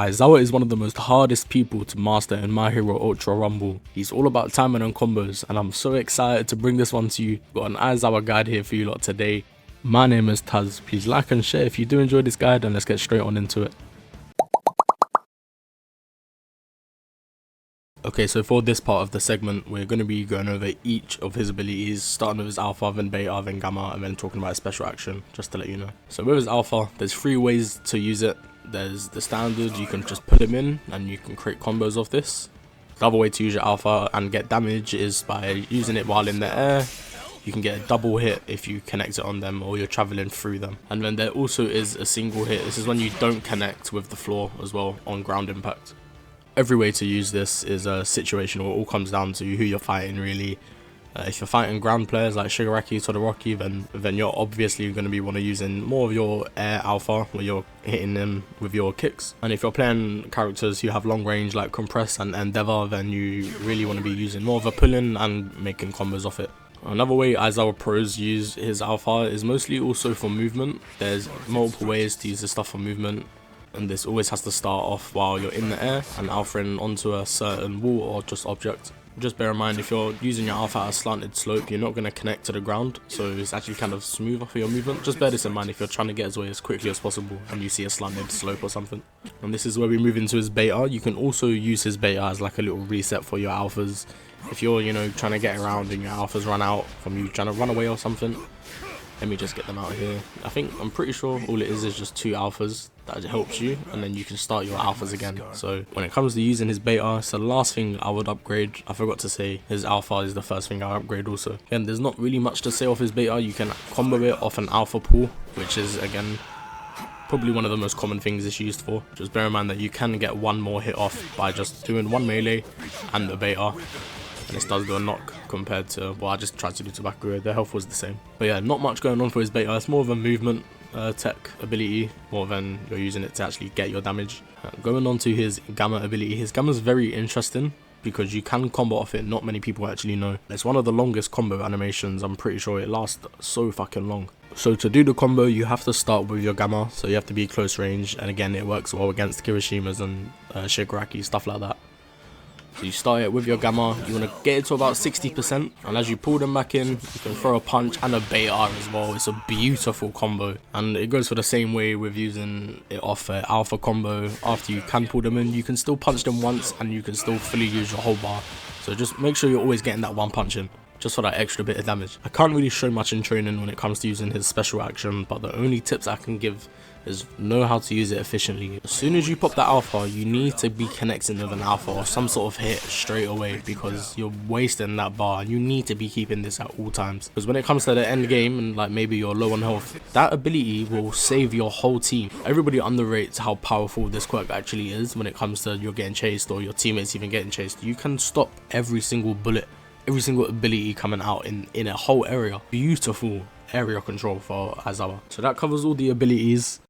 Aizawa is one of the most hardest people to master in My Hero Ultra Rumble. He's all about timing and combos, and I'm so excited to bring this one to you. Got an Aizawa guide here for you lot today. My name is Taz. Please like and share if you do enjoy this guide, and let's get straight on into it. Okay, so for this part of the segment, we're going to be going over each of his abilities, starting with his alpha, then beta, then gamma, and then talking about his special action, just to let you know. So with his alpha, there's 3 ways to use it. There's the standard, you can just put him in and you can create combos off this. The other way to use your alpha and get damage is by using it while in the air. You can get a double hit if you connect it on them or you're traveling through them. And then there also is a single hit. This is when you don't connect with the floor as well on ground impact. Every way to use this is situational. It all comes down to who you're fighting really. If you're fighting ground players like Shigaraki, Todoroki, then you're obviously going to be using more of your air alpha where you're hitting them with your kicks. And if you're playing characters who have long range like Compress and Endeavor, then you really want to be using more of a pull-in and making combos off it. Another way Aizawa pros use his alpha is mostly also for movement. There's multiple ways to use this stuff for movement, and this always has to start off while you're in the air and alphaing onto a certain wall or just object. Just bear in mind, if you're using your alpha at a slanted slope, you're not going to connect to the ground, so it's actually kind of smoother for your movement. Just bear this in mind if you're trying to get away as quickly as possible and you see a slanted slope or something. And this is where we move into his beta. You can also use his beta as like a little reset for your alphas. If you're, trying to get around and your alphas run out from you trying to run away or something. Let me just get them out here. I'm pretty sure all it is just 2 alphas that helps you, and then you can start your alphas again. So when it comes to using his beta, it's the last thing I would upgrade. I forgot to say his alpha is the first thing I upgrade also. Again, there's not really much to say off his beta. You can combo it off an alpha pool, which is again probably one of the most common things it's used for. Just bear in mind that you can get one more hit off by just doing 1 melee and the beta. And this does do a knock compared to what I just tried to do to bakugo. The health was the same. But yeah, not much going on for his beta. It's more of a movement tech ability more than you're using it to actually get your damage. Going on to his gamma ability. His gamma is very interesting because you can combo off it. Not many people actually know. It's one of the longest combo animations. I'm pretty sure it lasts so fucking long. So to do the combo, you have to start with your gamma. So you have to be close range. And again, it works well against Kirishimas and Shigaraki, stuff like that. So you start it with your gamma, you want to get it to about 60%, and as you pull them back in, you can throw a punch and a beta as well. It's a beautiful combo, and it goes for the same way with using it off an alpha combo. After you can pull them in, you can still punch them once and you can still fully use your whole bar. So just make sure you're always getting that one punch in, just for that extra bit of damage. I can't really show much in training when it comes to using his special action, but the only tips I can give is know how to use it efficiently. As soon as you pop that alpha, you need to be connecting with an alpha or some sort of hit straight away, because you're wasting that bar and you need to be keeping this at all times. Because when it comes to the end game and like maybe you're low on health, that ability will save your whole team. Everybody underrates how powerful this quirk actually is when it comes to you're getting chased or your teammates even getting chased. You can stop every single bullet, every single ability coming out in a whole area. Beautiful area control for Aizawa. So that covers all the abilities.